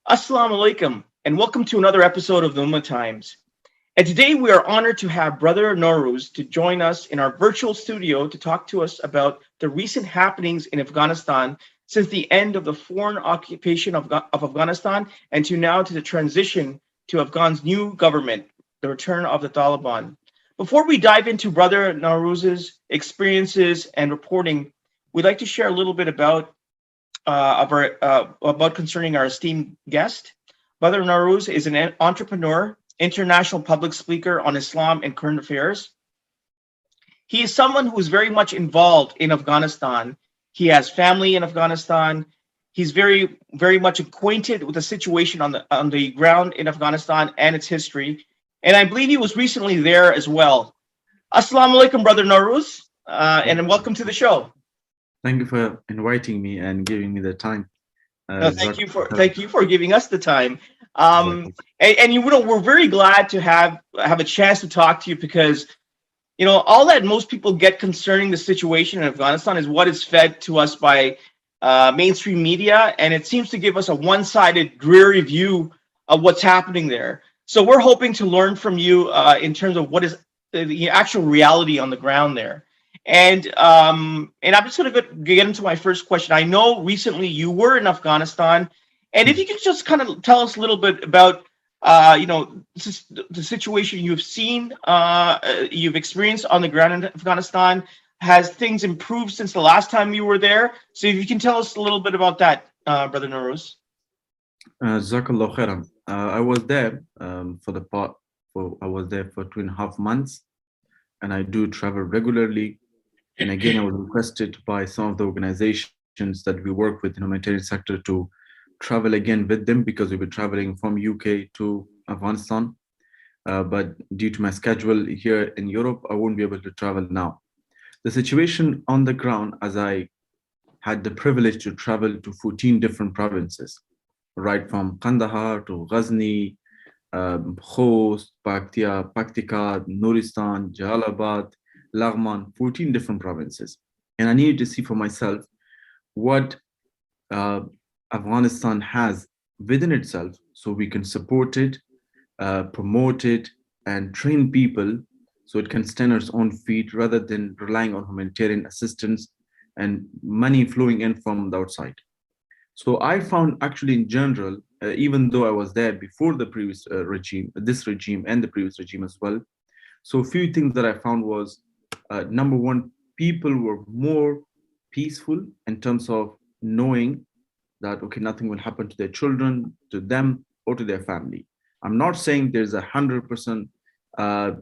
Assalamu alaikum, and welcome to another episode of the Ummah Times. And today we are honored to have Brother Nowruz to join us in our virtual studio to talk to us about the recent happenings in Afghanistan since the end of the foreign occupation of Afghanistan and to now to the transition to Afghan's new government, the return of the Taliban. Before we dive into Brother Nowruz's experiences and reporting, we'd like to share a little bit about concerning our esteemed guest. Brother Nowruz is an entrepreneur, international public speaker on Islam and current affairs. He is someone who is very much involved in Afghanistan. He has family in Afghanistan. He's very much acquainted with the situation on the ground in Afghanistan and its history. And I believe he was recently there as well. Assalamu alaikum, Brother Nowruz, and welcome to the show. Thank you for inviting me and giving me the time. No, thank you for giving us the time. And we're very glad to have a chance to talk to you because all that most people get concerning the situation in Afghanistan is what is fed to us by mainstream media, and it seems to give us a one-sided, dreary view of what's happening there. So we're hoping to learn from you in terms of what is the actual reality on the ground there. And I'm just going to get into my first question. I know recently you were in Afghanistan, and if you could just kind of tell us a little bit about, the situation you've seen, you've experienced on the ground in Afghanistan. Has things improved since the last time you were there? So if you can tell us a little bit about that, Brother Nowruz. Jazakallah khairan. I was there I was there for 2.5 months, and I do travel regularly. And again, I was requested by some of the organizations that we work with in the humanitarian sector to travel again with them because we were traveling from UK to Afghanistan. But due to my schedule here in Europe, I won't be able to travel now. The situation on the ground, as I had the privilege to travel to 14 different provinces, right from Kandahar to Ghazni, Khost, Paktika, Nuristan, Jalalabad, Laghman, 14 different provinces. And I needed to see for myself what Afghanistan has within itself so we can support it, promote it, and train people so it can stand on its own feet rather than relying on humanitarian assistance and money flowing in from the outside. So I found actually in general, even though I was there before the previous this regime and the previous regime as well, so a few things that I found was, number one, people were more peaceful in terms of knowing that, okay, nothing will happen to their children, to them, or to their family. I'm not saying there's 100%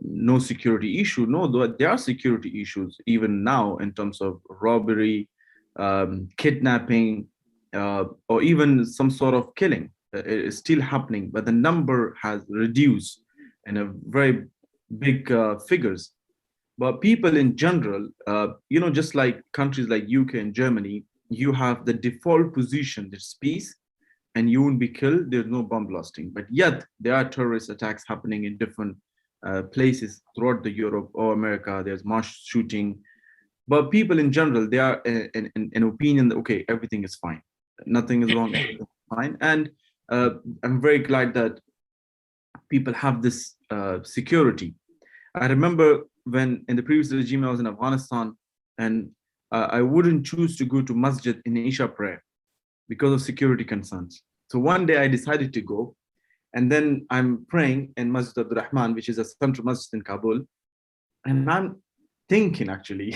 no security issue. No, there are security issues even now in terms of robbery, kidnapping, or even some sort of killing. It is still happening, but the number has reduced in a very big figures. But people in general, just like countries like UK and Germany, you have the default position, there's peace, and you won't be killed, there's no bomb blasting. But yet there are terrorist attacks happening in different places throughout the Europe or America. There's mass shooting. But people in general, they are in an opinion that, okay, everything is fine. Nothing is wrong, everything is fine. And I'm very glad that people have this security. I remember when in the previous regime I was in Afghanistan, and I wouldn't choose to go to masjid in Isha prayer because of security concerns. So one day I decided to go, and then I'm praying in Masjid Abdul Rahman, which is a central masjid in Kabul, and I'm thinking actually,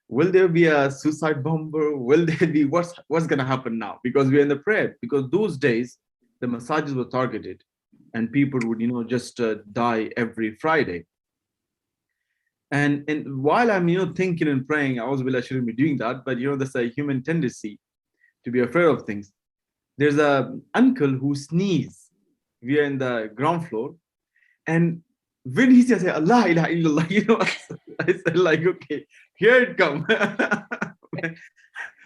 will there be a suicide bomber? Will there be what's going to happen now? Because we're in the prayer. Because those days the massages were targeted, and people would just die every Friday. And while I'm thinking and praying, I shouldn't be doing that, but that's a human tendency to be afraid of things. There's a uncle who sneezes. We are in the ground floor, and when he says Allah ilaha illallah, I said like, okay, here it comes.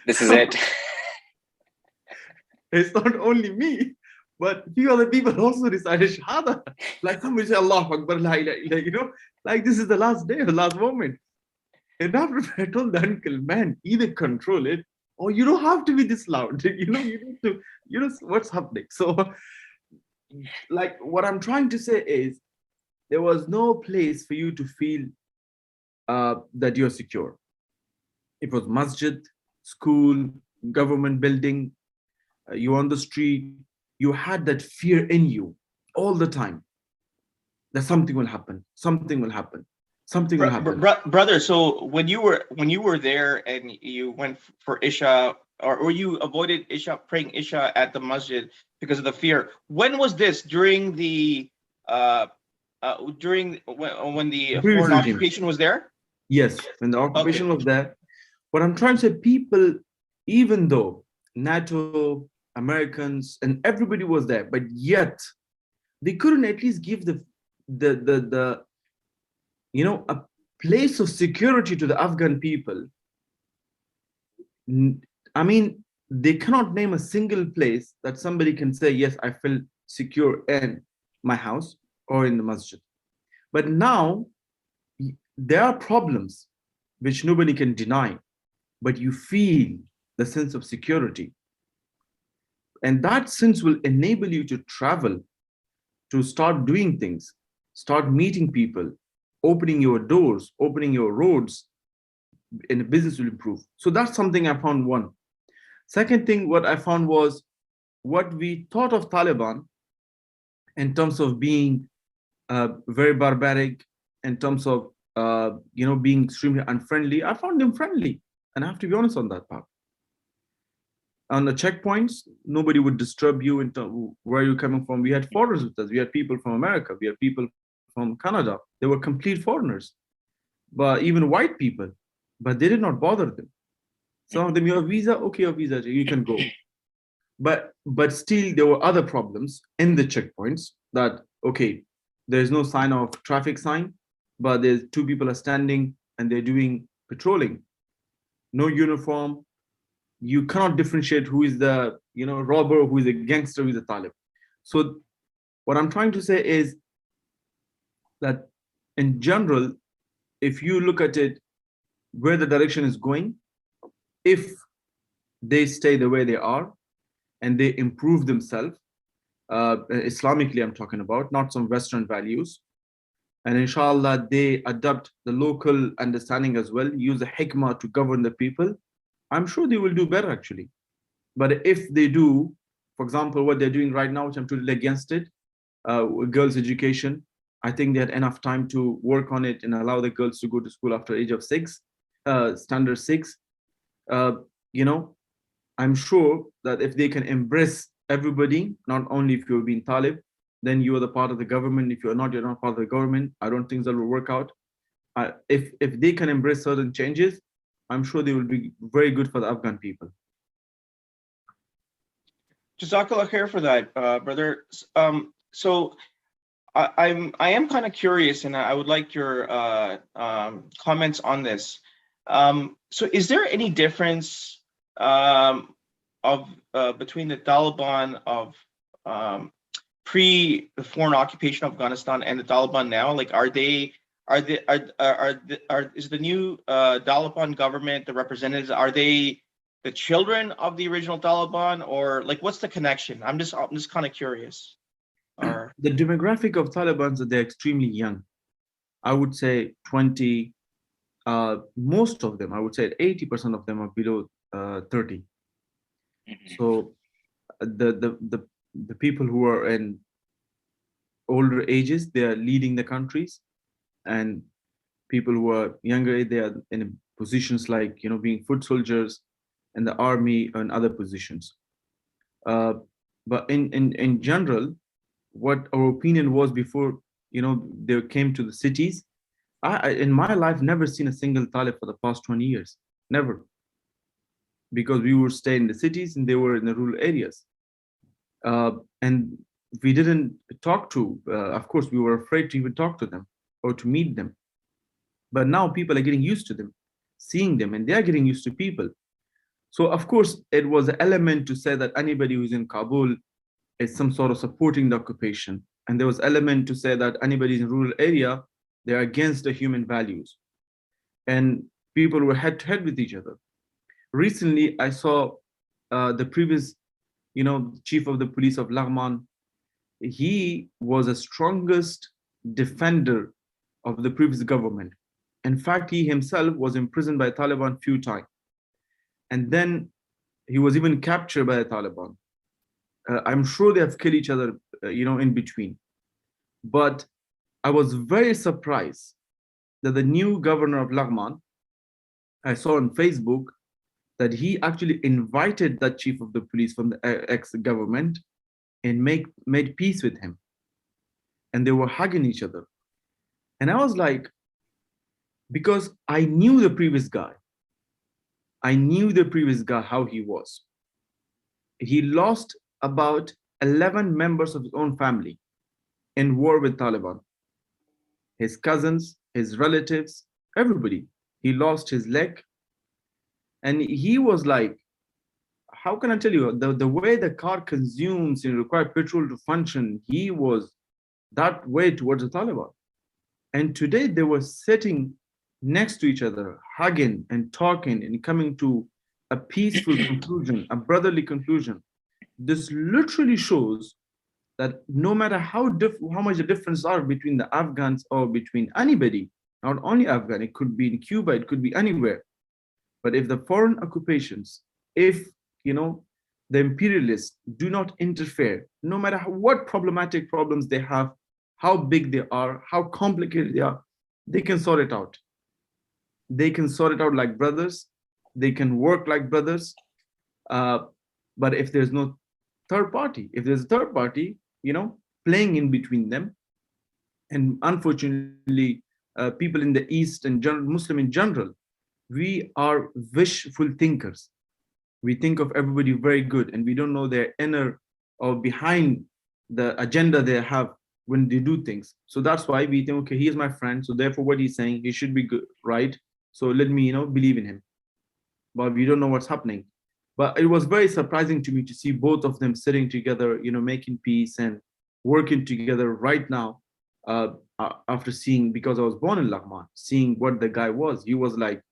This is it. It's not only me, but few other people also decided Shahada. Like somebody say Allah Akbar, la ilaha illallah, like this is the last day, the last moment. And after I told the uncle, man, either control it oh, you don't have to be this loud. You need to, what's happening. So, like, what I'm trying to say is there was no place for you to feel that you're secure. It was masjid, school, government building, you on the street, you had that fear in you all the time that something will happen, something will happen, something will happen. Brother, so when you were there and you went for Isha, or you avoided Isha, praying Isha at the masjid because of the fear, when was this? During the when the Previous foreign regime. occupation was there? Yes, when the occupation Okay. was there. What I'm trying to say, people, even though NATO, Americans, and everybody was there, but yet they couldn't at least give the a place of security to the Afghan people. I mean, they cannot name a single place that somebody can say, yes, I feel secure in my house or in the masjid. But now there are problems which nobody can deny, but you feel the sense of security. And that sense will enable you to travel, to start doing things, start meeting people, opening your doors, opening your roads, and the business will improve. So that's something I found one. Second thing, what I found was what we thought of Taliban in terms of being very barbaric, in terms of being extremely unfriendly. I found them friendly, and I have to be honest on that part. On the checkpoints, nobody would disturb you in terms of where you're coming from. We had foreigners with us. We had people from America. We had people from Canada. They were complete foreigners, but even white people. But they did not bother them. Some of them, you have visa, okay, your visa, you can go. But still, there were other problems in the checkpoints. That okay, there's no sign of traffic sign, but there's two people are standing and they're doing patrolling. No uniform. You cannot differentiate who is the robber, who is a gangster, who is a Talib. So what I'm trying to say is that in general, if you look at it, where the direction is going, if they stay the way they are and they improve themselves, Islamically I'm talking about, not some Western values, and inshallah they adopt the local understanding as well, use the hikmah to govern the people, I'm sure they will do better actually. But if they do, for example, what they're doing right now, which I'm totally against it, girls' education, I think they had enough time to work on it and allow the girls to go to school after age of 6, standard 6. I'm sure that if they can embrace everybody, not only if you're being Talib, then you are the part of the government. If you're not part of the government. I don't think that will work out. If they can embrace certain changes, I'm sure they will be very good for the Afghan people. Jazakallah khair for that, brother. So I am kind of curious, and I would like your comments on this. So is there any difference of between the Taliban of pre the foreign occupation of Afghanistan and the Taliban now? Like, is the new Taliban government, the representatives, are they the children of the original Taliban, or like what's the connection? I'm just kind of curious. The demographic of Taliban is that they're extremely young. I would say 20. Most of them, I would say 80% of them are below 30. So the people who are in older ages, they are leading the countries, and people who are younger, they are in positions like being foot soldiers in the army and other positions. But in general, what our opinion was before they came to the cities, I in my life never seen a single Talib for the past 20 years, never, because we would stay in the cities and they were in the rural areas, and we didn't talk to. Of course, we were afraid to even talk to them or to meet them. But now people are getting used to them, seeing them, and they are getting used to people. So of course, it was an element to say that anybody who's in Kabul is some sort of supporting the occupation, and there was element to say that anybody in rural area, they're against the human values, and people were head to head with each other. Recently, I saw the previous, chief of the police of Laghman. He was the strongest defender of the previous government. In fact, he himself was imprisoned by Taliban few times, and then he was even captured by the Taliban. I'm sure they have killed each other, in between. But I was very surprised that the new governor of Laghman, I saw on Facebook that he actually invited that chief of the police from the ex-government and made peace with him. And they were hugging each other. And I was like, because I knew the previous guy. I knew the previous guy, how he was. He lost about 11 members of his own family in war with Taliban. His cousins, his relatives, everybody. He lost his leg. And he was like, how can I tell you, the way the car consumes and require petrol to function, he was that way towards the Taliban. And today they were sitting next to each other, hugging and talking and coming to a peaceful conclusion, a brotherly conclusion. This literally shows that no matter how much the differences are between the Afghans or between anybody, not only Afghan, it could be in Cuba, it could be anywhere. But if the foreign occupations, if the imperialists do not interfere, no matter what problematic problems they have, how big they are, how complicated they are, they can sort it out. They can sort it out like brothers. They can work like brothers. But if there's no third party, if there's a third party, playing in between them, and unfortunately, people in the East and Muslim in general, we are wishful thinkers. We think of everybody very good, and we don't know their inner or behind the agenda they have when they do things. So that's why we think, okay, he is my friend, so therefore what he's saying, he should be good, right? So let me, believe in him. But we don't know what's happening. But it was very surprising to me to see both of them sitting together, making peace and working together right now. After seeing, because I was born in Laghman, seeing what the guy was, he was like,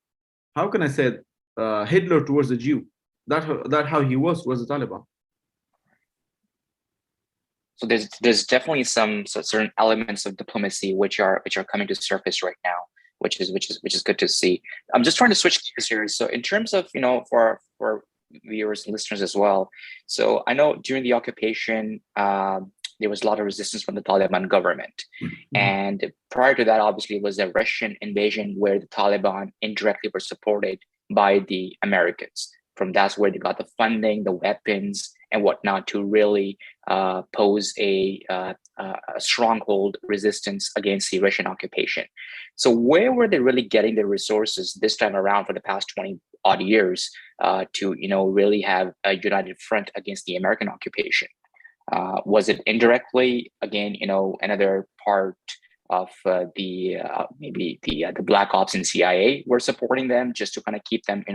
how can I say Hitler towards the Jew? That how he was towards the Taliban. So there's definitely some certain elements of diplomacy which are coming to surface right now, which is good to see. I'm just trying to switch gears here. So in terms of for viewers and listeners as well. So I know during the occupation, there was a lot of resistance from the Taliban government. Mm-hmm. And prior to that, obviously, was a Russian invasion where the Taliban indirectly were supported by the Americans. From that's where they got the funding, the weapons, and whatnot to really pose a stronghold resistance against the Russian occupation. So where were they really getting their resources this time around for the past 20 odd years to really have a united front against the American occupation? Was it indirectly, again, another part of maybe the Black Ops and CIA were supporting them just to kind of keep them,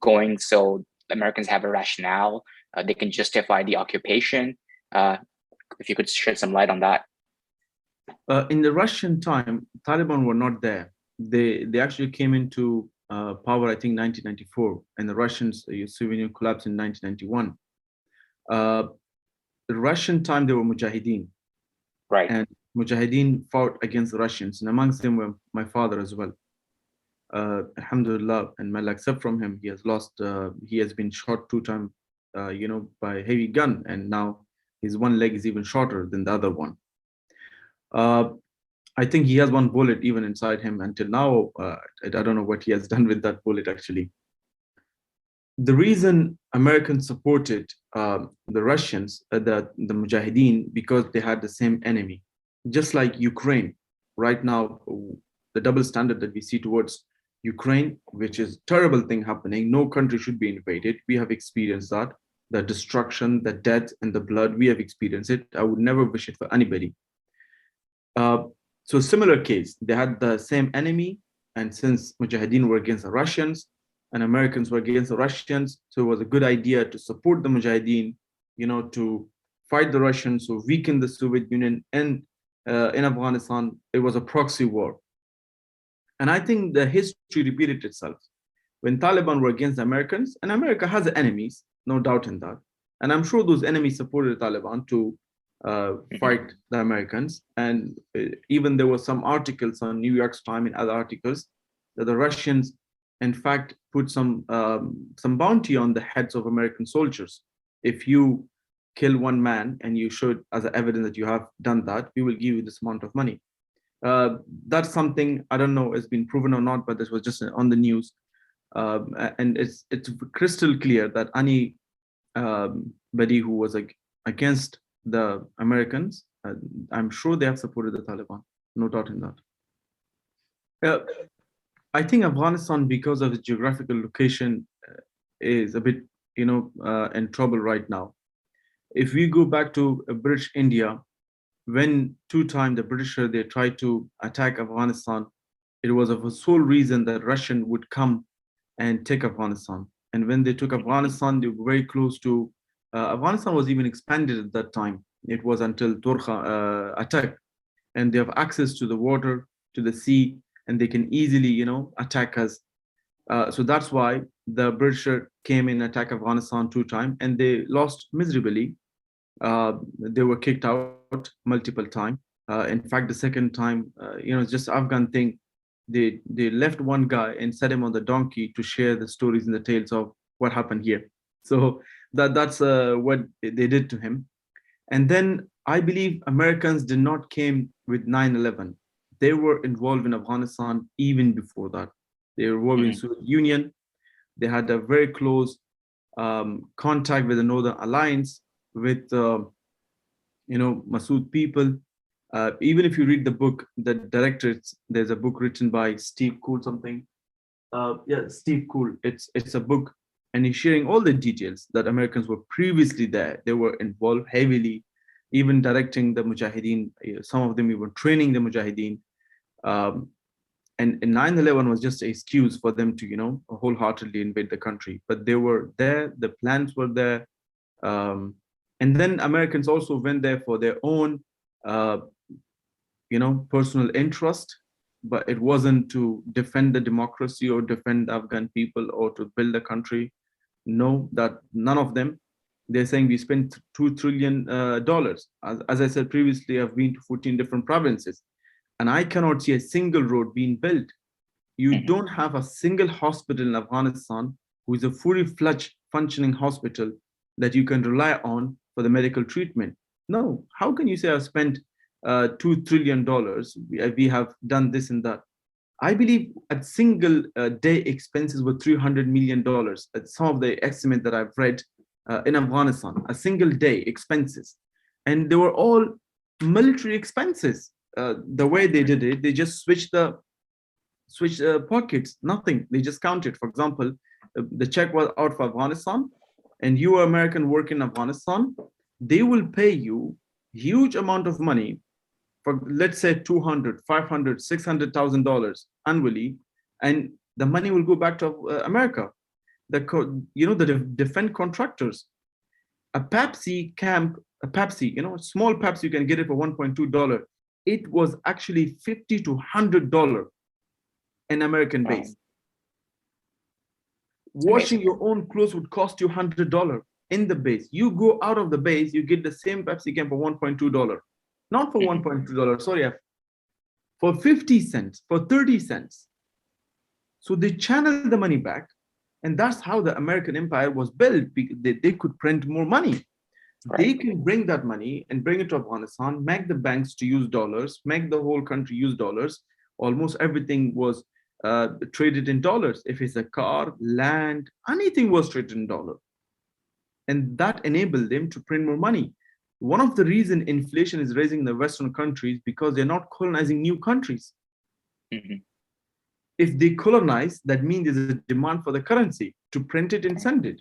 going, so the Americans have a rationale, they can justify the occupation. If you could shed some light on that. In the Russian time, Taliban were not there. They actually came into power, I think, 1994, and the Russians, Soviet collapsed in 1991. The Russian time, they were Mujahideen. Right. And Mujahideen fought against the Russians, and amongst them were my father as well. Alhamdulillah, and may Allah accept from him, he has been shot 2 times, by a heavy gun, and now his one leg is even shorter than the other one. I think he has 1 bullet even inside him until now. I don't know what he has done with that bullet actually. The reason Americans supported the Russians, the Mujahideen, because they had the same enemy. Just like Ukraine, right now, the double standard that we see towards Ukraine, which is a terrible thing happening. No country should be invaded. We have experienced that. The destruction, the death, and the blood, we have experienced it. I would never wish it for anybody. So similar case, they had the same enemy, and since Mujahideen were against the Russians and Americans were against the Russians, so it was a good idea to support the Mujahideen, to fight the Russians, so weaken the Soviet Union. And in Afghanistan, it was a proxy war. And I think the history repeated itself. when Taliban were against the Americans, and America has enemies, no doubt in that. And I'm sure those enemies supported the Taliban to fight the Americans. And even there were some articles on New York Times and other articles that the Russians, in fact, put some bounty on the heads of American soldiers. If you kill one man and you show it as evidence that you have done that, we will give you this amount of money. That's something, I don't know, it's been proven or not, but this was just on the news. And it's crystal clear that any body who was against the Americans, I'm sure they have supported the Taliban, no doubt in that. I think Afghanistan, because of its geographical location, is a bit, in trouble right now. If we go back to British India, when two times the British they tried to attack Afghanistan, it was of a sole reason that Russian would come and take Afghanistan. And when they took Afghanistan, they were very close to Afghanistan was even expanded at that time. It was until Turkha attack, and they have access to the water, to the sea, and they can easily, attack us. So that's why the British came in, attack Afghanistan two times, and they lost miserably. They were kicked out multiple times. In fact, the second time, just Afghan thing, they left one guy and set him on the donkey to share the stories and the tales of what happened here. So that's what they did to him. And then I believe Americans did not came with 9/11. They were involved in Afghanistan even before that. They were involved in Soviet Union. They had a very close contact with the Northern Alliance, with Masood people. Even if you read the book, the director, there's a book written by Steve Cool something. Steve Cool. It's a book, and he's sharing all the details that Americans were previously there. They were involved heavily, even directing the Mujahideen. Some of them even training the Mujahideen. And 9/11 was just an excuse for them to, wholeheartedly invade the country. But they were there, the plans were there. And then Americans also went there for their own, personal interest, but it wasn't to defend the democracy or defend the Afghan people or to build the country. No, that none of them. They're saying we spent $2 trillion. As I said previously, I've been to 14 different provinces, and I cannot see a single road being built. You don't have a single hospital in Afghanistan who is a fully fledged functioning hospital that you can rely on for the medical treatment. No, how can you say I've spent $2 trillion? We have done this and that. I believe a single day expenses were $300 million. Some of the estimates that I've read in Afghanistan, a single day expenses. And they were all military expenses. The way they did it, they just switched pockets, nothing. They just counted. For example, the check was out for Afghanistan, and you are American working in Afghanistan, they will pay you huge amount of money for, let's say, $200, $500, $600,000 annually, and the money will go back to America. The defense contractors, a Pepsi camp, small Pepsi, you can get it for $1.2. It was actually $50 to $100 in American base. Washing your own clothes would cost you $100 in the base. You go out of the base, you get the same Pepsi can for $1.2. Not for $1.2, sorry, for 50 cents, for 30 cents. So they channel the money back, and that's how the American empire was built. They could print more money. Right. They can bring that money and bring it to Afghanistan, make the banks to use dollars, make the whole country use dollars. Almost everything was traded in dollars. If it's a car, land, anything was traded in dollar. And that enabled them to print more money. One of the reasons inflation is rising in the Western countries because they're not colonizing new countries. If they colonize, that means there's a demand for the currency to print it and send it.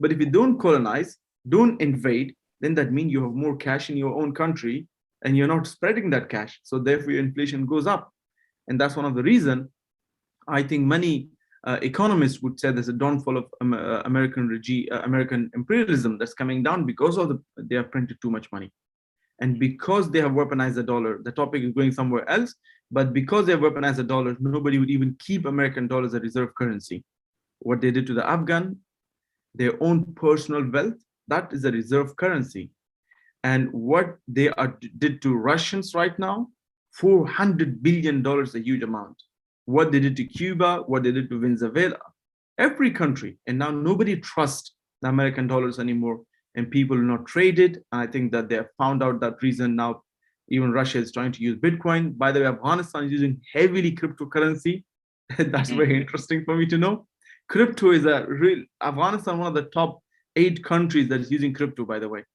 But if you don't colonize, don't invade, then that means you have more cash in your own country and you're not spreading that cash. So therefore your inflation goes up. And that's one of the reasons I think many economists would say there's a downfall of American imperialism that's coming down because of they have printed too much money. And because they have weaponized the dollar, the topic is going somewhere else, but because they have weaponized the dollar, nobody would even keep American dollars as a reserve currency. what they did to the Afghan, their own personal wealth, that is a reserve currency. And what they did to Russians right now, $400 billion, a huge amount. What they did to Cuba, what they did to Venezuela, every country. And now nobody trusts the American dollars anymore, and people will not trade it. And I think that they have found out that reason now. Even Russia is trying to use Bitcoin. By the way, Afghanistan is using heavily cryptocurrency. That's very interesting for me to know. Crypto is a real, Afghanistan, one of the top 8 countries that is using crypto, by the way.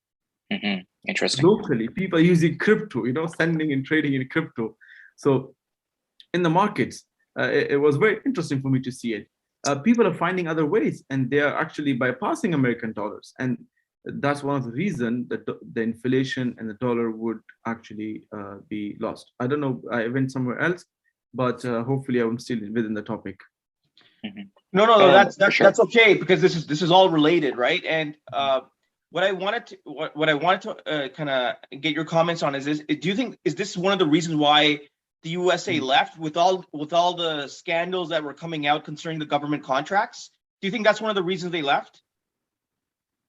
Interesting. Locally, people are using crypto, sending and trading in crypto. So in the markets, it was very interesting for me to see it. People are finding other ways, and they are actually bypassing American dollars. And that's one of the reasons that the inflation and the dollar would actually be lost. I don't know, I went somewhere else, but hopefully I'm still within the topic. No, that's okay, because this is all related, right? And what I wanted to kind of get your comments on is this: do you think this one of the reasons why the USA left with all the scandals that were coming out concerning the government contracts? Do you think that's one of the reasons they left?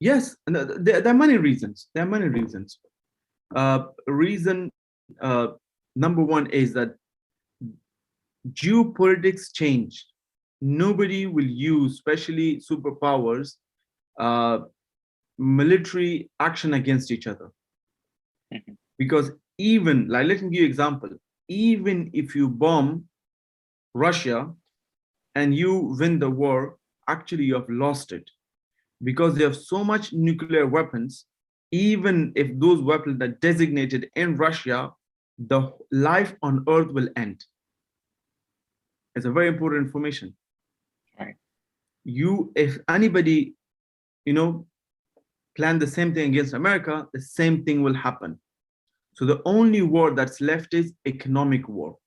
Yes, and there are many reasons. There are many reasons. Reason number one is that geopolitics changed. Nobody will use, especially superpowers, military action against each other. Because even, like, let me give you an example. Even if you bomb Russia and you win the war, actually you have lost it. Because they have so much nuclear weapons, even if those weapons are designated in Russia, the life on Earth will end. It's a very important information. Right. If anybody, plan the same thing against America, the same thing will happen. So the only war that's left is economic war,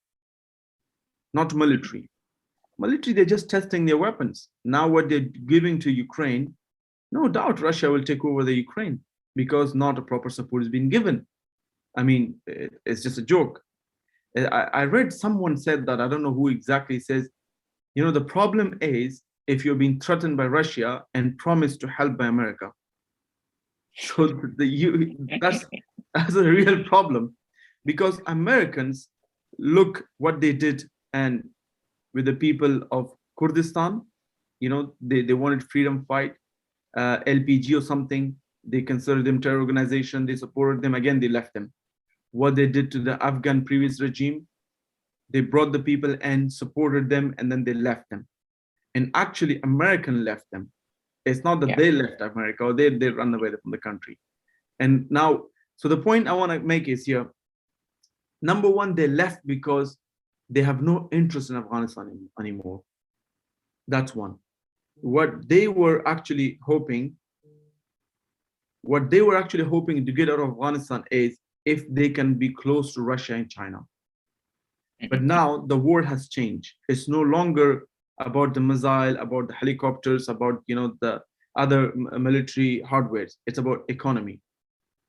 not military. Military, they're just testing their weapons. Now what they're giving to Ukraine, no doubt Russia will take over the Ukraine because not a proper support is being given. I mean, it's just a joke. I read someone said that, I don't know who exactly, says, the problem is if you're being threatened by Russia and promised to help by America. So that's a real problem, because Americans look what they did and with the people of Kurdistan, they wanted freedom fight, LPG or something, they considered them terror organization, they supported them, again they left them. What they did to the Afghan previous regime, they brought the people and supported them, and then they left them. And actually American left them. It's not that they left America or they run away from the country. And now, so the point I want to make is here, number one, they left because they have no interest in Afghanistan anymore. That's one. What they were actually hoping to get out of Afghanistan is if they can be close to Russia and China. But now the world has changed. It's no longer about the missile, about the helicopters, about the other military hardware. It's about economy.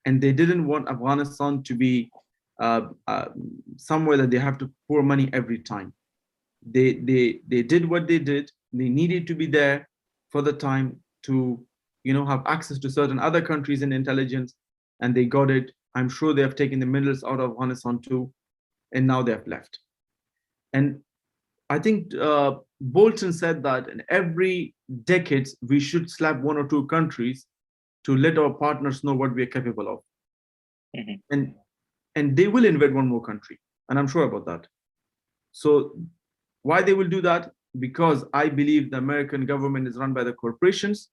And they didn't want Afghanistan to be somewhere that they have to pour money every time. They did what they did. They needed to be there for the time to have access to certain other countries in intelligence, and they got it. I'm sure they have taken the minerals out of Afghanistan too, and now they have left. And I think Bolton said that in every decade we should slap 1 or 2 countries to let our partners know what we are capable of. And they will invade 1 more country, and I'm sure about that. So why they will do that? Because I believe the American government is run by the corporations,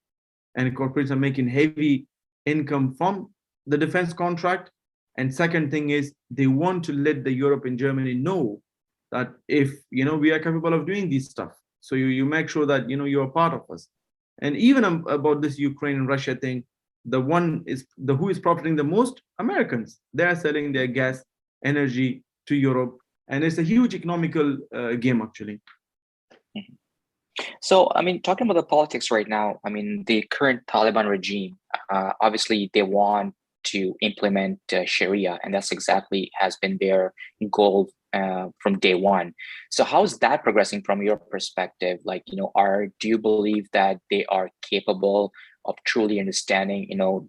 and corporations are making heavy income from the defense contract. And second thing is they want to let the Europe and Germany know that if we are capable of doing this stuff, so you make sure that you're a part of us. And even about this Ukraine and Russia thing, who is profiting the most? Americans. They are selling their gas, energy to Europe, and it's a huge economical game actually. So, I mean, talking about the politics right now, I mean, the current Taliban regime, obviously they want to implement Sharia, and that's exactly has been their goal from day one. So how's that progressing from your perspective? Like, do you believe that they are capable of truly understanding,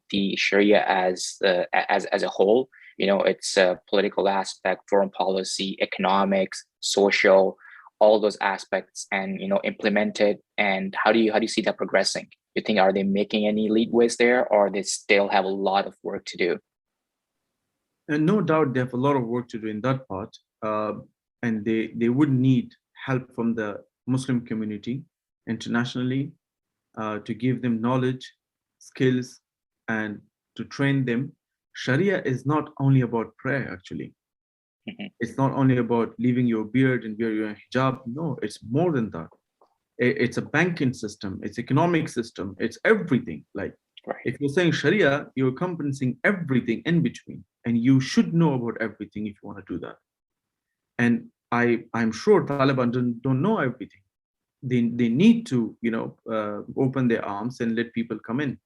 the Sharia as a whole? Its political aspect, foreign policy, economics, social, all those aspects, and implement it. And how do you see that progressing? You think, are they making any leadways there, or they still have a lot of work to do? And no doubt they have a lot of work to do in that part. And they would need help from the Muslim community internationally to give them knowledge, skills, and to train them. Sharia is not only about prayer, actually. It's not only about leaving your beard and wear your hijab. No, it's more than that. It's a banking system, it's economic system, it's everything. Like, if you're saying Sharia, you're encompassing everything in between, and you should know about everything if you want to do that. And I'm sure Taliban don't know everything. They need to open their arms and let people come in.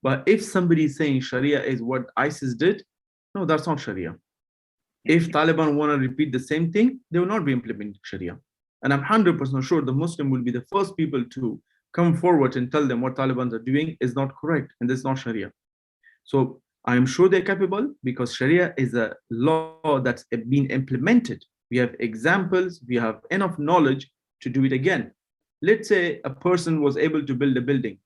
But if somebody is saying Sharia is what ISIS did, no, that's not Sharia. If Taliban want to repeat the same thing, they will not be implementing Sharia. And I'm 100% sure the Muslim will be the first people to come forward and tell them what Taliban are doing is not correct and this is not Sharia. So I'm sure they're capable, because Sharia is a law that's been implemented. We have examples, we have enough knowledge to do it again. Let's say a person was able to build a building,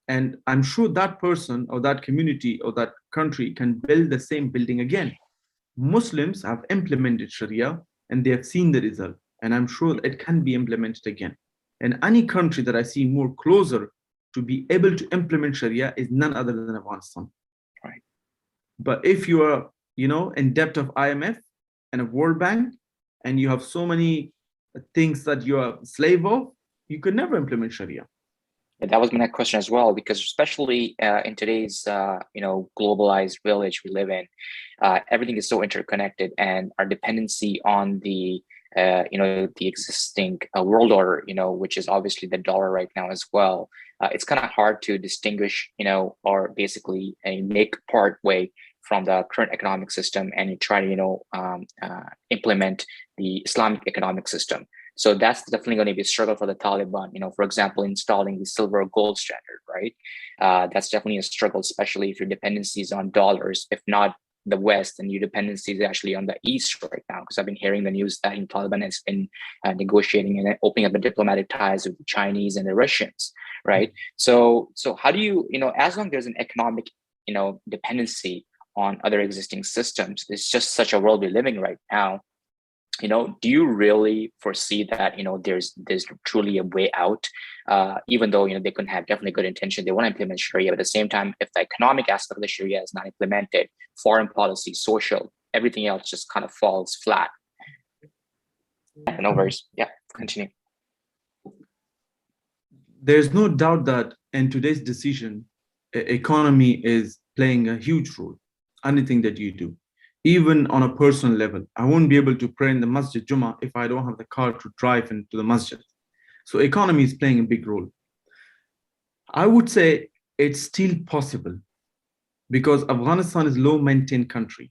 and I'm sure that person or that community or that country can build the same building again. Muslims have implemented Sharia and they have seen the result, and I'm sure it can be implemented again. And any country that I see more closer to be able to implement Sharia is none other than Afghanistan. Right. But if you are, in debt of IMF and a World Bank, and you have so many things that you are a slave of, you could never implement Sharia. Yeah, that was my next question as well, because especially in today's globalized village we live in, everything is so interconnected, and our dependency on the the existing world order, which is obviously the dollar right now as well. It's kind of hard to distinguish, or basically make part way from the current economic system, and you try to implement the Islamic economic system. So that's definitely going to be a struggle for the Taliban, for example, installing the silver or gold standard, right? That's definitely a struggle, especially if your dependency is on dollars, if not the West, and your dependency is actually on the East right now. Because I've been hearing the news that Taliban has been negotiating and opening up the diplomatic ties with the Chinese and the Russians, right? So how do you, as long as there's an economic, dependency on other existing systems, it's just such a world we live in right now. Do you really foresee that there's truly a way out, even though they can have definitely good intention, they want to implement Sharia, but at the same time, if the economic aspect of the Sharia is not implemented, foreign policy, social, everything else just kind of falls flat? No worries. Yeah, continue. There's no doubt that in today's decision, economy is playing a huge role. Anything that you do, even on a personal level, I won't be able to pray in the Masjid Jummah if I don't have the car to drive into the masjid. So economy is playing a big role. I would say it's still possible, because Afghanistan is a low-maintained country.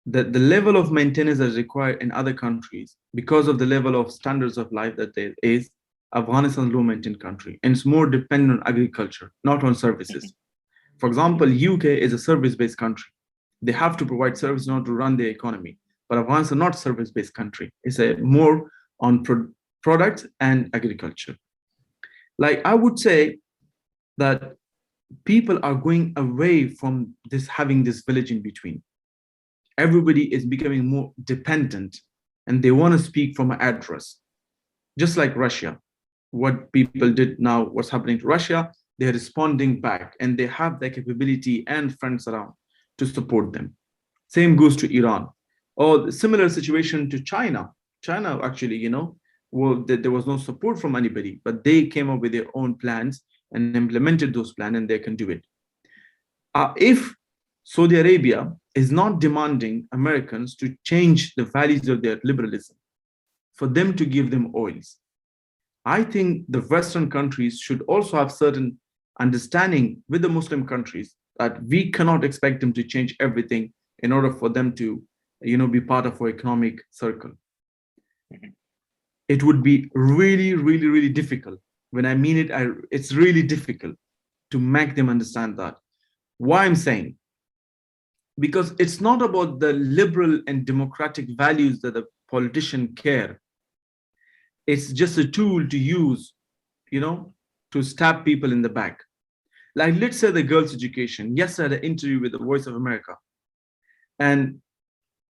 The level of maintenance that is required in other countries, because of the level of standards of life that there is, Afghanistan is a low-maintained country, and it's more dependent on agriculture, not on services. For example, UK is a service-based country. They have to provide service in order to run their economy. But Afghanistan is not a service-based country. It's a more on products and agriculture. Like, I would say that people are going away from this, having this village in between. Everybody is becoming more dependent, and they want to speak from an address. Just like Russia, what people did now, what's happening to Russia, they're responding back, and they have the capability and friends around to support them. Same goes to Iran. Or similar situation to China. China actually, there was no support from anybody, but they came up with their own plans and implemented those plans, and they can do it. If Saudi Arabia is not demanding Americans to change the values of their liberalism, for them to give them oils, I think the Western countries should also have certain understanding with the Muslim countries that we cannot expect them to change everything in order for them to be part of our economic circle. Mhm. It would be really, really, really difficult. When I mean it, it's really difficult to make them understand that. Why I'm saying? Because it's not about the liberal and democratic values that the politician care. It's just a tool to use, to stab people in the back. Like, let's say the girls' education. Yesterday, I had an interview with the Voice of America. And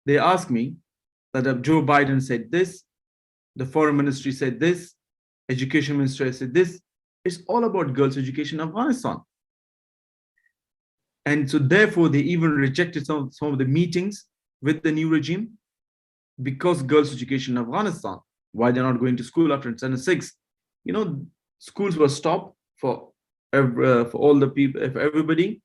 they asked me that Joe Biden said this, the foreign ministry said this, education minister said this. It's all about girls' education in Afghanistan. And so therefore, they even rejected some of the meetings with the new regime because girls' education in Afghanistan, why they're not going to school after 2006. Schools were stopped for all the people, for everybody.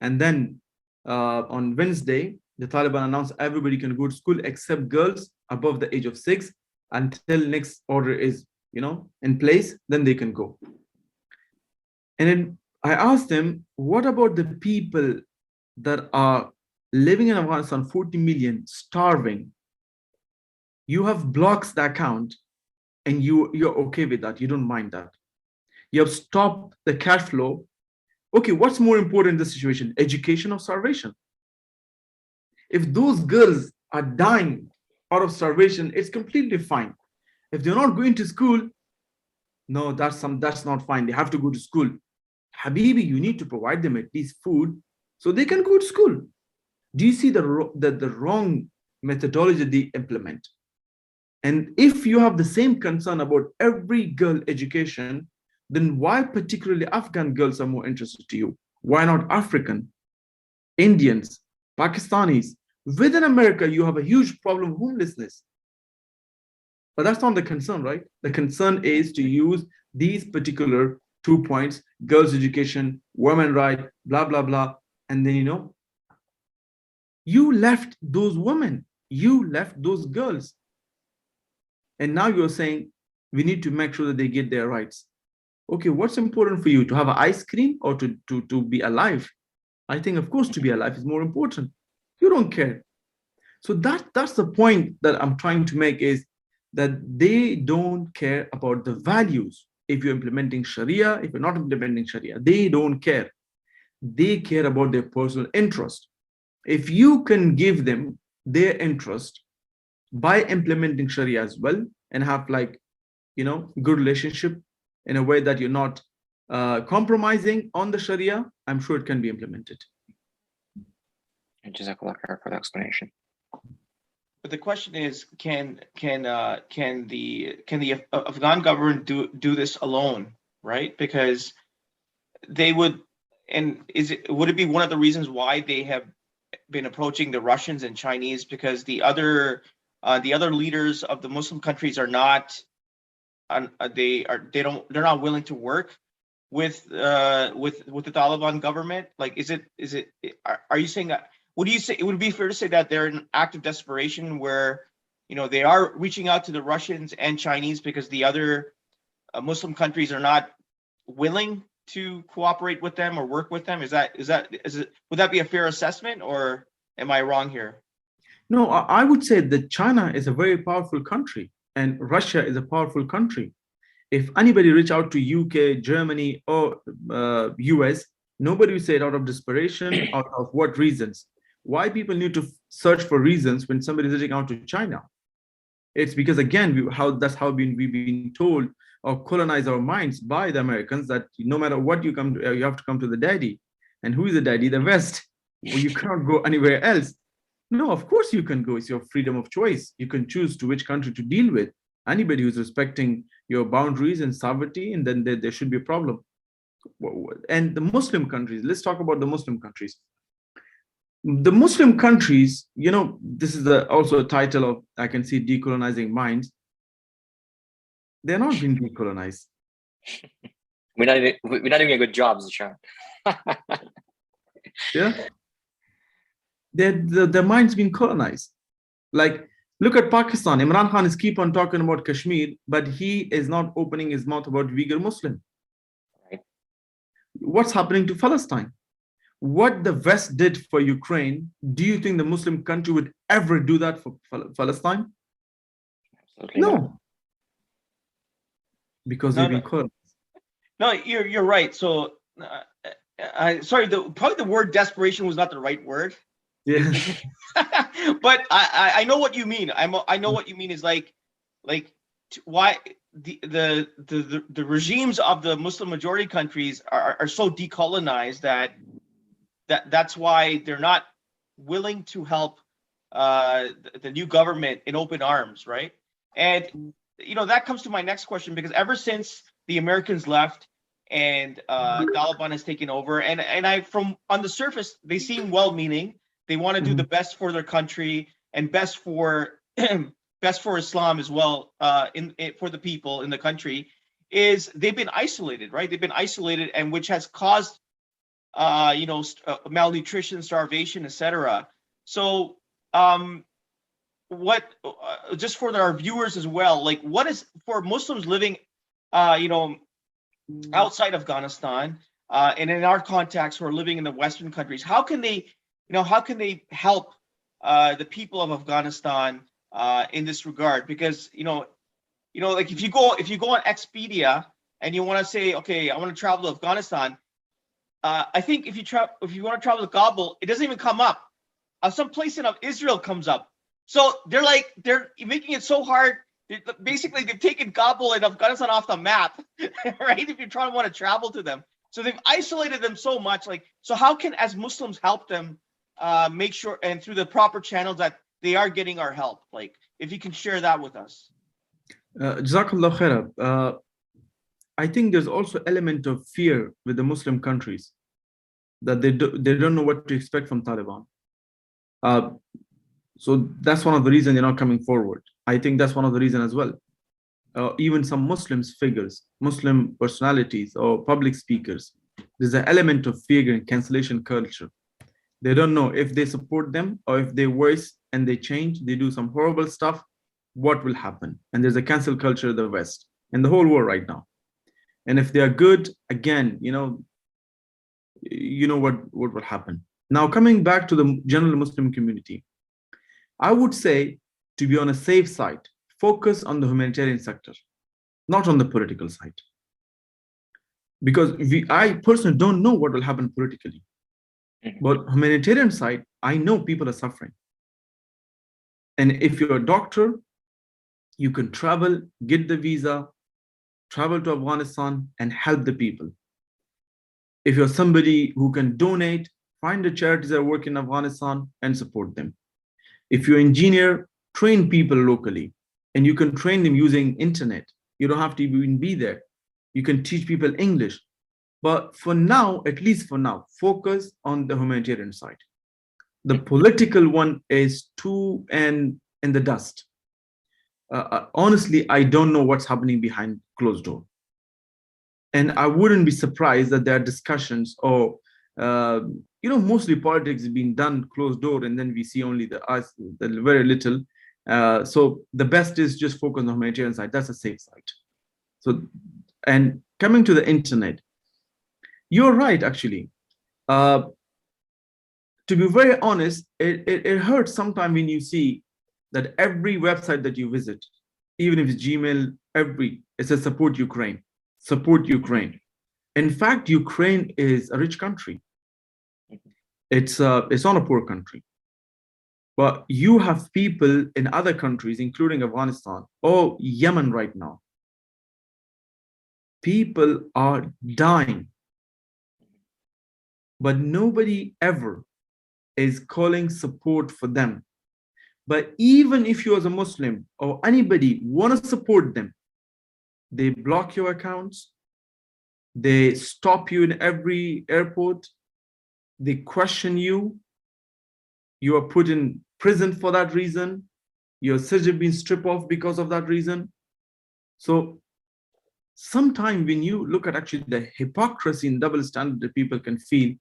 And then on Wednesday, the Taliban announced everybody can go to school except girls above the age of 6 until next order is, in place, then they can go. And then I asked them, what about the people that are living in Afghanistan, 40 million, starving? You have blocked the account and you're okay with that. You don't mind that. You have stopped the cash flow. Okay, what's more important in this situation, education or starvation? If those girls are dying out of starvation, it's completely fine. If they're not going to school, no, that's not fine. They have to go to school. Habibi, you need to provide them at least food so they can go to school. Do you see the wrong methodology they implement? And if you have the same concern about every girl education, then why particularly Afghan girls are more interested to you? Why not African, Indians, Pakistanis? Within America, you have a huge problem of homelessness. But that's not the concern, right? The concern is to use these particular 2 points, girls' education, women rights, blah, blah, blah. And then, you left those women, you left those girls. And now you're saying we need to make sure that they get their rights. Okay, what's important for you? To have an ice cream or to be alive? I think, of course, to be alive is more important. You don't care. So that's the point that I'm trying to make, is that they don't care about the values. If you're implementing Sharia, if you're not implementing Sharia, they don't care. They care about their personal interest. If you can give them their interest by implementing Sharia as well and have good relationship in a way that you're not compromising on the Sharia, I'm sure it can be implemented. Jazakallah khair for the explanation. But the question is, can the Afghan government do this alone, right? Because they would, and would it be one of the reasons why they have been approaching the Russians and Chinese, because the other leaders of the Muslim countries are not, they're not willing to work with the Taliban government? Like, are you saying that? Would you say it would be fair to say that they're in an act of desperation where, they are reaching out to the Russians and Chinese because the other Muslim countries are not willing to cooperate with them or work with them? Would that be a fair assessment, or am I wrong here? No, I would say that China is a very powerful country and Russia is a powerful country. If anybody reach out to UK, Germany, or US, nobody will say it out of desperation, out of what reasons. Why people need to search for reasons when somebody is reaching out to China? It's because, again, that's how we've been told or colonize our minds by the Americans, that no matter what you come to, you have to come to the daddy. And who is the daddy? The West. Well, you cannot go anywhere else. No, of course you can go. It's your freedom of choice. You can choose to which country to deal with. Anybody who's respecting your boundaries and sovereignty, and then there should be a problem. And the Muslim countries, let's talk about the Muslim countries. The Muslim countries, this is also a title of, I can see, Decolonizing Minds. They're not being decolonized. We're not doing a good job, Zishan. Yeah. Their mind's been colonized. Like, look at Pakistan. Imran Khan is keep on talking about Kashmir, but he is not opening his mouth about Uyghur Muslim. Right. What's happening to Palestine? what the West did for Ukraine, do you think the Muslim country would ever do that for Palestine? Absolutely not. No, because they've been colonized. No, you're right. So, sorry, probably the word desperation was not the right word. Yeah. But I know what you mean. I know what you mean is like why the regimes of the Muslim majority countries are so decolonized that's why they're not willing to help the new government in open arms, right? And that comes to my next question, because ever since the Americans left and Taliban has taken over, and I from on the surface they seem well-meaning. They want to do the best for their country and best for best for Islam as well, for the people in the country. Is they've been isolated, right? They've been isolated, and which has caused malnutrition, starvation, etc. So, what just for our viewers as well, like what is for Muslims living, outside Afghanistan, and in our context who are living in the Western countries, how can they help the people of Afghanistan in this regard? Because like if you go on Expedia and you want to say, okay, I want to travel to Afghanistan, I think if you want to travel to Kabul, it doesn't even come up. Some place in Israel comes up. So they're making it so hard. Basically, they've taken Kabul and Afghanistan off the map, right? If you're trying to want to travel to them, so they've isolated them so much. Like, so how can as Muslims help them make sure and through the proper channels that they are getting our help? Like, if you can share that with us. Jazakallah khaira. I think there's also element of fear with the Muslim countries that they don't know what to expect from Taliban. So that's one of the reasons they're not coming forward. I think that's one of the reasons as well. Even some Muslim personalities or public speakers, there's an element of fear and cancellation culture. They don't know if they support them or if they voice and they change, they do some horrible stuff, what will happen? And there's a cancel culture in the West and the whole world right now. And if they are good, again, what will happen. Now, coming back to the general Muslim community, I would say, to be on a safe side, focus on the humanitarian sector, not on the political side. Because I personally don't know what will happen politically. But humanitarian side, I know people are suffering. And if you're a doctor, you can travel, get the visa, travel to Afghanistan and help the people. If you're somebody who can donate, find the charities that work in Afghanistan and support them. If you're an engineer, train people locally, and you can train them using internet. You don't have to even be there. You can teach people English. But for now, at least for now, focus on the humanitarian side. The political one is too in the dust. Honestly, I don't know what's happening behind closed door. And I wouldn't be surprised that there are discussions or, mostly politics is being done closed door, and then we see only the very little. So the best is just focus on the humanitarian side. That's a safe side. So, and coming to the internet, you're right, actually. To be very honest, it hurts sometimes when you see that every website that you visit, even if it's Gmail, it says support Ukraine, support Ukraine. In fact, Ukraine is a rich country. It's not a poor country. But you have people in other countries, including Afghanistan or Yemen right now. People are dying. But nobody ever is calling support for them. But even if you as a Muslim or anybody want to support them, they block your accounts, they stop you in every airport, they question you, you are put in prison for that reason, your sajda being stripped off because of that reason. So sometimes when you look at actually the hypocrisy and double standard that people can feel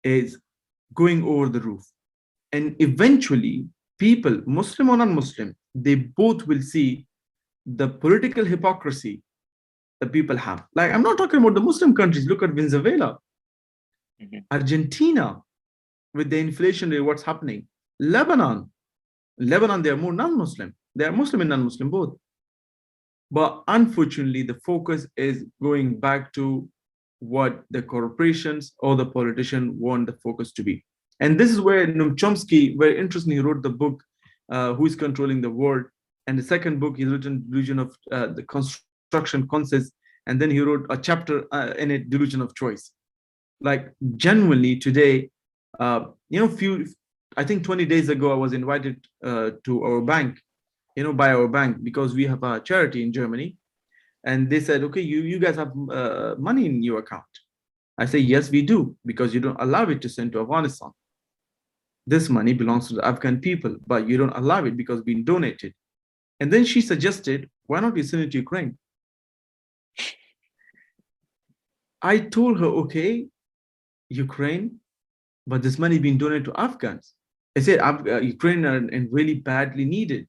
is going over the roof. And eventually people, Muslim or non-Muslim, they both will see the political hypocrisy that people have. Like, I'm not talking about the Muslim countries. Look at Venezuela. Argentina, with the inflation rate, what's happening? Lebanon, they are more non-Muslim. They are Muslim and non-Muslim both. But unfortunately, the focus is going back to what the corporations or the politician want the focus to be. And this is where Noam Chomsky, very interestingly, wrote the book, Who is Controlling the World? And the second book, he's written Delusion of the Construction Concepts. And then he wrote a chapter in it, Delusion of Choice. Like genuinely today, I think 20 days ago, I was invited to our bank, by our bank, because we have a charity in Germany. And they said, okay, you guys have money in your account. I say, yes, we do, because you don't allow it to send to Afghanistan. This money belongs to the Afghan people, but you don't allow it because it's been donated. And then she suggested, why not you send it to Ukraine? I told her, okay, Ukraine, but this money being donated to Afghans. I said, Ukraine are really badly needed.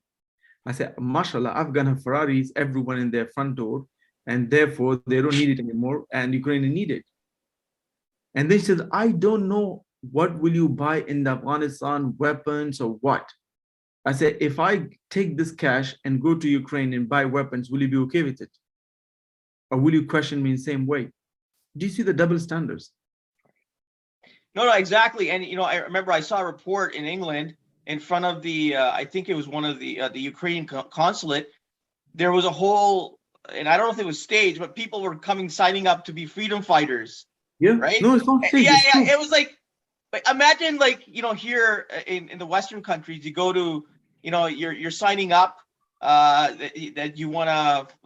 I said, mashallah, Afghan have Ferraris, everyone in their front door, and therefore they don't need it anymore, and Ukraine need it. And then she said, I don't know, what will you buy in Afghanistan, weapons or what? I said, if I take this cash and go to Ukraine and buy weapons, will you be okay with it? Or will you question me in the same way? Do you see the double standards? No, exactly. And, I remember I saw a report in England in front of the, I think it was one of the Ukrainian consulate. There was a whole, and I don't know if it was staged, but people were signing up to be freedom fighters. Yeah. Right. No, it's not staged. Yeah. It was like imagine here in the Western countries, you go to, you're signing up that you want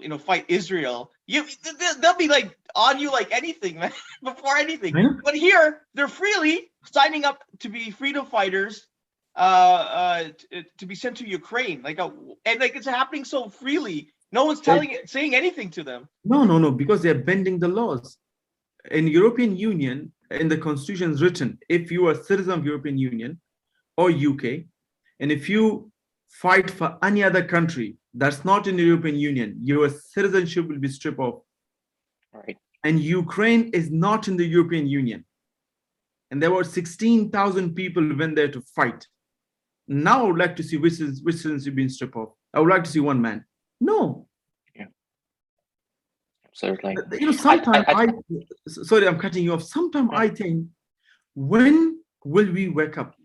to, fight Israel. They'll be like on you like anything, man, before anything. Yeah. But here they're freely signing up to be freedom fighters, to be sent to Ukraine. And it's happening so freely. No one's saying anything to them. No, because they're bending the laws. In European Union, in the constitution is written, if you are a citizen of European Union or UK, and if you fight for any other country that's not in the European Union, your citizenship will be stripped off. Right. And Ukraine is not in the European Union. And there were 16,000 people who went there to fight. Now I would like to see which citizenship being stripped off. I would like to see one man. No. Yeah. Absolutely. Sometimes sorry, I'm cutting you off. Sometimes I think, when will we wake up?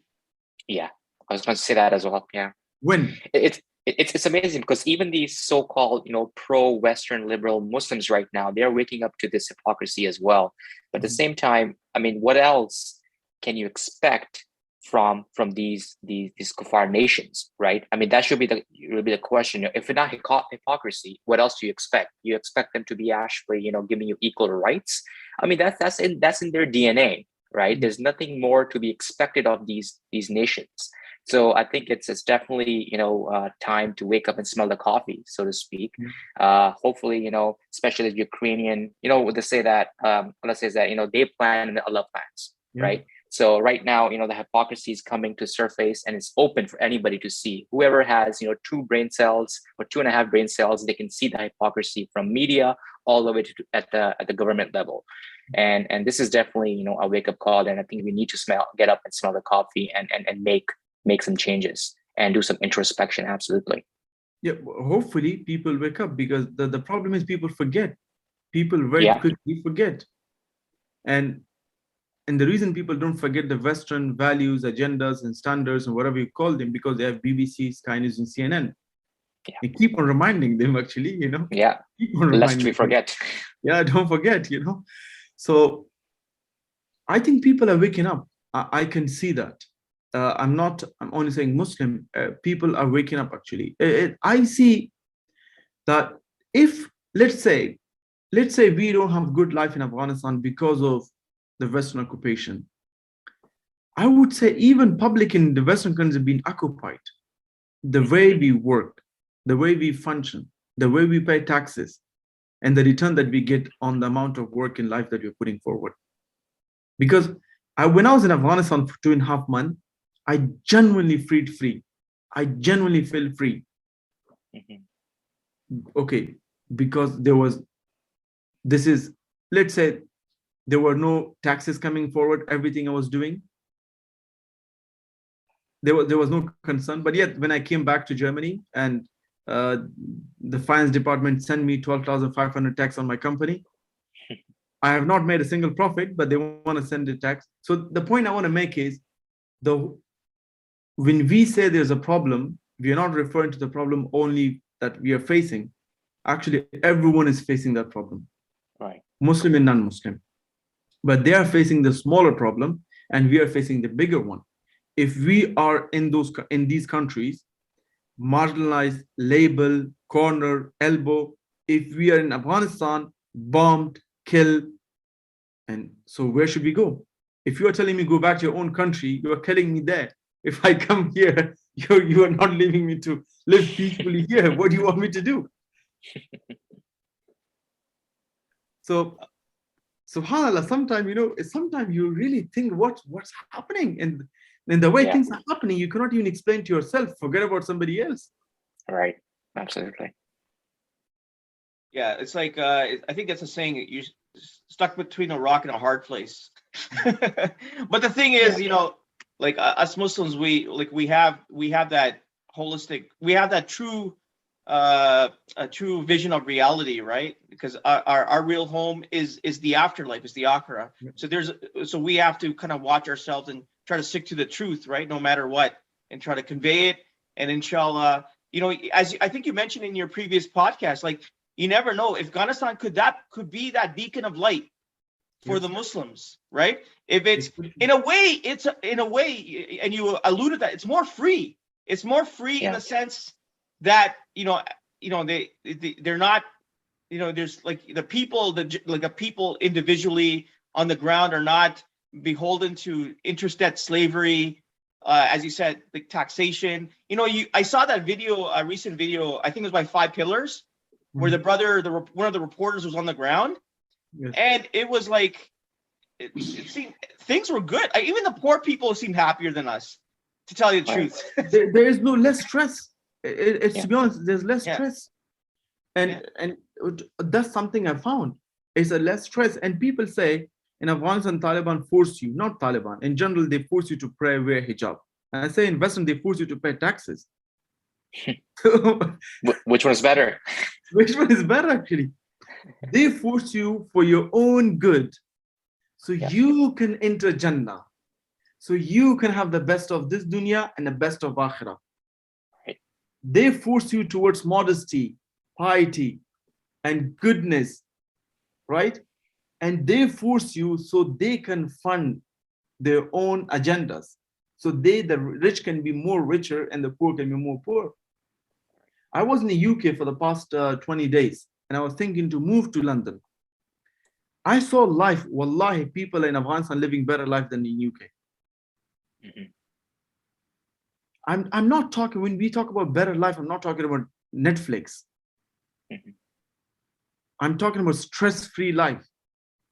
Yeah, I was going to say that as well. Yeah. When? It's amazing because even these so-called, pro-Western liberal Muslims right now, they're waking up to this hypocrisy as well. But at the same time, I mean, what else can you expect from these kuffar nations, right? I mean, that should be the question. If it's not hypocrisy, what else do you expect? You expect them to be actually, giving you equal rights? I mean, that's in their DNA, right? There's nothing more to be expected of these nations. So I think it's definitely, time to wake up and smell the coffee, so to speak. Hopefully, especially the Ukrainian, they say that, let's say that, they plan and Allah plans, right? So right now, the hypocrisy is coming to surface and it's open for anybody to see. Whoever has, 2 brain cells or 2.5 brain cells, they can see the hypocrisy from media all the way to at the government level. And this is definitely, a wake-up call. And I think we need to get up and smell the coffee and make some changes and do some introspection. Absolutely. Yeah, hopefully people wake up, because the problem is people forget. People very quickly forget. And the reason people don't forget the Western values, agendas, and standards, and whatever you call them, because they have BBC, Sky News, and CNN. Yeah. They keep on reminding them, actually, Yeah. Lest we forget. Yeah, don't forget, So I think people are waking up. I can see that. I'm only saying Muslim. People are waking up, actually. I see that if, let's say we don't have good life in Afghanistan because of the Western occupation, I would say even public in the Western countries have been occupied. The way we work, the way we function, the way we pay taxes, and the return that we get on the amount of work in life that we're putting forward. Because when I was in Afghanistan for 2.5 months, I genuinely felt free. I genuinely felt free. Okay, because let's say, There were no taxes coming forward, everything I was doing. There was no concern. But yet, when I came back to Germany and the finance department sent me 12,500 tax on my company, I have not made a single profit, but they want to send the tax. So the point I want to make is, when we say there's a problem, we are not referring to the problem only that we are facing. Actually, everyone is facing that problem, right? Muslim and non-Muslim. But they are facing the smaller problem, and we are facing the bigger one. If we are in these countries, marginalized, label, corner, elbow, if we are in Afghanistan, bombed, killed, and so where should we go? If you are telling me go back to your own country, you are killing me there. If I come here, you are not leaving me to live peacefully here. What do you want me to do? So, subhanAllah, sometimes you really think what's happening, and the way things are happening, you cannot even explain to yourself. Forget about somebody else. Right. Absolutely. Yeah, it's like I think that's a saying, you're stuck between a rock and a hard place. But the thing is, like us Muslims, we have that holistic, we have that true a true vision of reality, right? Because our real home is the afterlife, is the akhirah. So we have to kind of watch ourselves and try to stick to the truth, right? No matter what, and try to convey it. And inshallah, as I think you mentioned in your previous podcast, like, you never know if Afghanistan could be that beacon of light for the Muslims, right? If it's in a way, and you alluded that it's more free. It's more free in the sense that they're not, there's like the people recently on the ground are not beholden to interest slavery, as you said, like taxation. I saw that video, a recent video, I think it was by Five Pillars, where the brother, one of the reporters was on the ground, and it was like, it seemed things were good. Even the poor people seemed happier than us, to tell you the truth. There is no less stress. To be honest, there's less stress, and that's something I found. It's a less stress. And people say in Afghanistan, Taliban force you, not Taliban. In general, they force you to pray, wear hijab. And I say in Western, they force you to pay taxes. Which one is better? Which one is better, actually? They force you for your own good, so you can enter Jannah, so you can have the best of this dunya and the best of akhirah. Right. They force you towards modesty, piety, and goodness, right? And they force you so they can fund their own agendas. So the rich can be more richer and the poor can be more poor. I was in the UK for the past 20 days, and I was thinking to move to London. I saw life, wallahi, people in Afghanistan living better life than in UK. I'm not talking, when we talk about better life, I'm not talking about Netflix. I'm talking about stress-free life,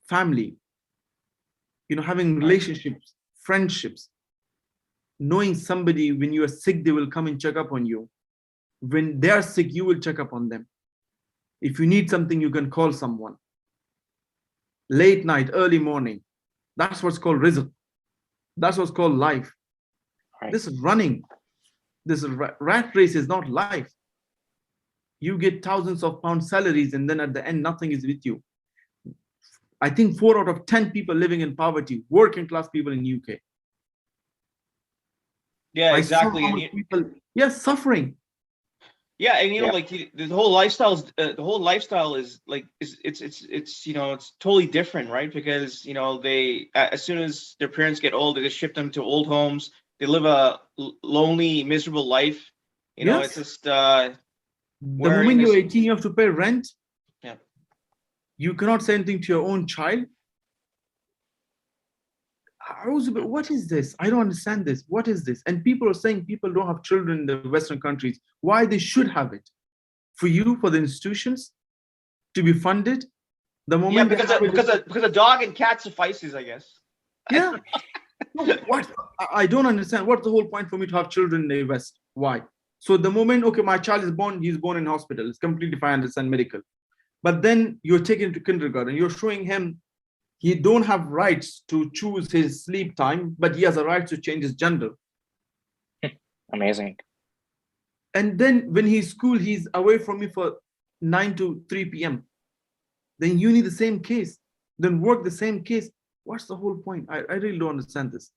family, having relationships, friendships, knowing somebody when you are sick, they will come and check up on you. When they are sick, you will check up on them. If you need something, you can call someone. Late night, early morning. That's what's called rizq. That's what's called life. Right. This is running. This rat race is not life. You get thousands of pound salaries, and then at the end, nothing is with you. I think 4 out of 10 people living in poverty, working class people in UK. Yeah, exactly. People, suffering. Yeah, and like the whole lifestyle is like it's totally different, right? Because they, as soon as their parents get old, they just ship them to old homes. They live a lonely, miserable life. It's just the moment you're 18, you have to pay rent. Yeah, you cannot say anything to your own child. What is this? I don't understand this. What is this? And people are saying people don't have children in the Western countries. Why they should have it? For you, for the institutions to be funded. The moment because a dog and cat suffices, I guess. Yeah. What? I don't understand. What's the whole point for me to have children in the West? Why? So the moment, my child is born, he's born in hospital. It's completely fine, I understand medical. But then you're taking him to kindergarten. You're showing him He don't have rights to choose his sleep time, but he has a right to change his gender. Amazing. And then when he's school, he's away from me for 9 to 3 p.m. Then you need the same case, then work the same case. What's the whole point? I really don't understand this.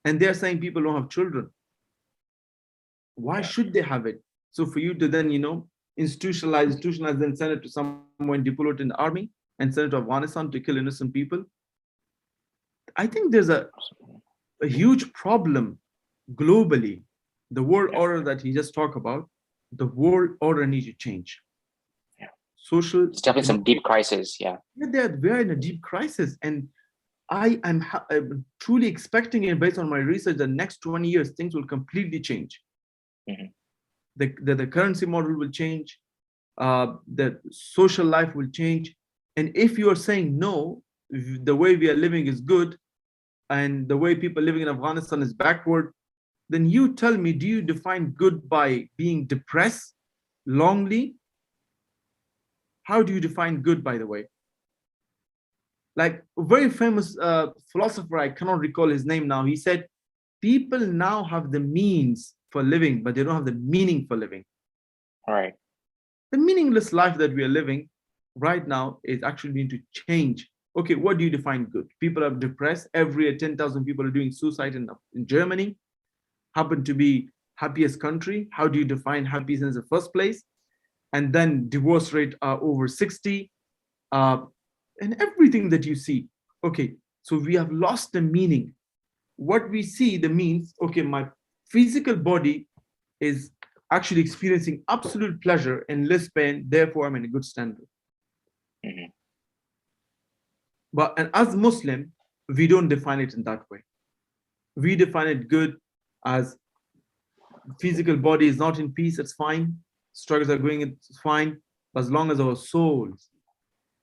And they're saying people don't have children. Why should they have it? So for you to then, institutionalize, then send it to someone deployed in the army and send it to Afghanistan to kill innocent people. I think there's a huge problem globally. The world order that he just talked about, the world order needs to change. Yeah. Social. It's definitely some deep crisis. Yeah. We're in a deep crisis. And I'm truly expecting it based on my research that next 20 years, things will completely change. Mm-hmm. The currency model will change. The social life will change. And if you are saying no, the way we are living is good, and the way people living in Afghanistan is backward, then you tell me, do you define good by being depressed longly? How do you define good, by the way? Like a very famous philosopher, I cannot recall his name now, he said, people now have the means for living, but they don't have the meaning for living. All right. The meaningless life that we are living right now is actually going to change. Okay, what do you define good? People are depressed. Every year, 10,000 people are doing suicide in Germany. Happen to be happiest country. How do you define happiness in the first place? And then divorce rate are over 60. And everything that you see. Okay, so we have lost the meaning. What we see, the means, okay, my physical body is actually experiencing absolute pleasure and less pain, therefore I'm in a good standard. Mm-hmm. But and as Muslim, we don't define it in that way. We define it good as physical body is not in peace, it's fine. Struggles are going, it's fine. But as long as our souls,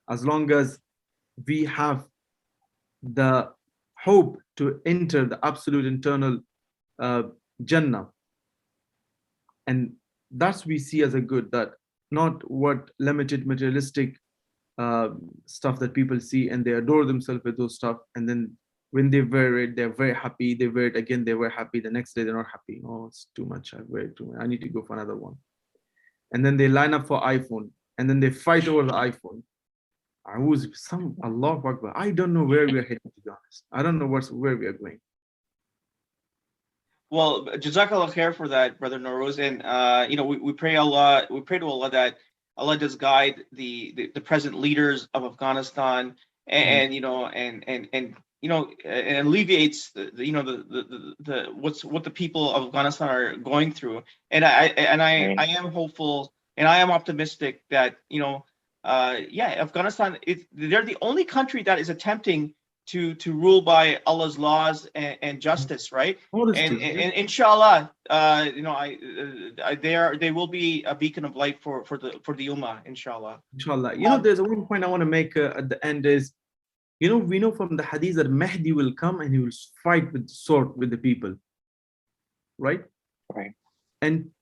as long as we have the hope to enter the absolute internal Jannah, and that's we see as a good, that not what limited materialistic stuff that people see and they adore themselves with those stuff, and then when they wear it, they're very happy. They wear it again, they were happy. The next day, they're not happy. Oh, it's too much. I wear it too much. I need to go for another one. And then they line up for iPhone, and then they fight over the iPhone. I was Allah Akbar. I don't know where we are heading, to be honest. I don't know where we are going. Well, Jazakallah khair for that, Brother Nowruz. And we pray to Allah that Allah does guide the present leaders of Afghanistan, and and alleviates what the people of Afghanistan are going through. And I am hopeful and I am optimistic that Afghanistan they're the only country that is attempting to rule by Allah's laws and justice, right? And inshallah, they will be a beacon of light for the Ummah, inshallah. Inshallah. There's one point I want to make at the end is, we know from the hadith that Mahdi will come and he will fight with the sword with the people, right? Right. And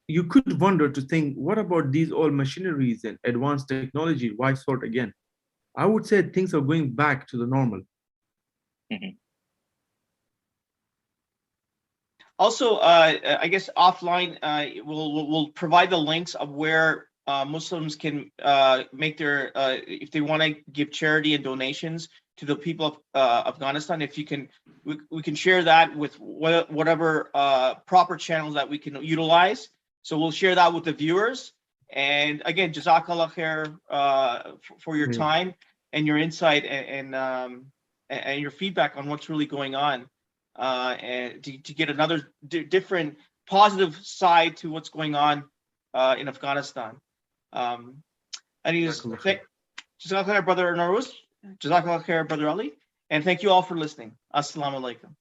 you could wonder to think, what about these all machineries and advanced technology? Why sword again? I would say things are going back to the normal. Mm-hmm. Also, I guess offline, we'll provide the links of where Muslims can make their if they want to give charity and donations to the people of Afghanistan. If you can, we can share that with whatever proper channels that we can utilize. So we'll share that with the viewers. And again, Jazakallah khair for your time and your insight and your feedback on what's really going on, and to get another different positive side to what's going on in Afghanistan. And Jazakallah khair, Brother Nowruz. Jazakallah khair, Brother Ali. And thank you all for listening. Assalamu alaikum.